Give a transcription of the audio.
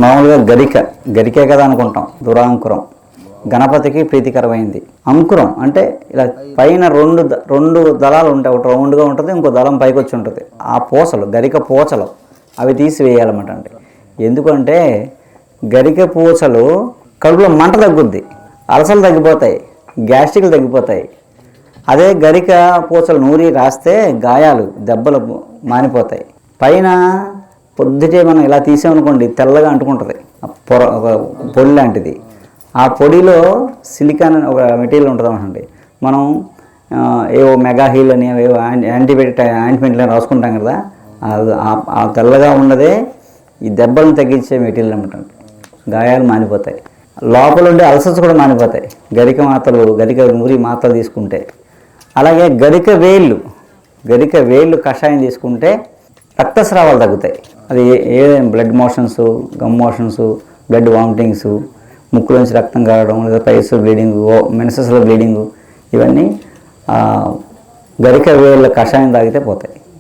మామూలుగా గరికే కదా అనుకుంటాం. దురాంకురం గణపతికి ప్రీతికరమైంది. అంకురం అంటే ఇలా పైన రెండు దళాలు ఉంటాయి. ఒకటి రౌండ్గా ఉంటుంది, ఇంకో దళం పైకి వచ్చి ఉంటుంది. ఆ పూసలు గరిక పూసలు అవి తీసివేయాలన్నమాట. అండి ఎందుకంటే గరిక పూసలు కడుపులో మంట తగ్గుద్ది, అలసలు తగ్గిపోతాయి, గ్యాస్ట్రిక్లు తగ్గిపోతాయి. అదే గరిక పూసలు నూరి రాస్తే గాయాలు దెబ్బలు మానిపోతాయి. పైన పొద్దుటే మనం ఇలా తీసామనుకోండి తెల్లగా అంటుకుంటుంది, పొడి లాంటిది. ఆ పొడిలో సిలికాన్ అని ఒక మెటీరియల్ ఉంటుంది అన్నమాట. మనం ఏవో మెగా హీల్ అని ఏవో యాంటీమెంట్లు రాసుకుంటాం కదా, ఆ తెల్లగా ఉన్నదే ఈ దెబ్బలను తగ్గించే మెటీరియల్ అన్నమాట. గాయాలు మానిపోతాయి, లోపల ఉండే అల్సర్స్ కూడా మానిపోతాయి గరిక నూరి మాత్రలు తీసుకుంటే. అలాగే గరిక వేళ్ళు కషాయం తీసుకుంటే రక్తస్రావాలు తగ్గుతాయి. అది ఏదైనా blood motions, gum motions, blood vomitings, ముక్కులోంచి రక్తం కారడం, లేదా పైస్ బ్లీడింగ్, మెన్సెస్లో బ్లీడింగు, ఇవన్నీ గరిక వేళ్ళ కషాయం తాగితే పోతాయి.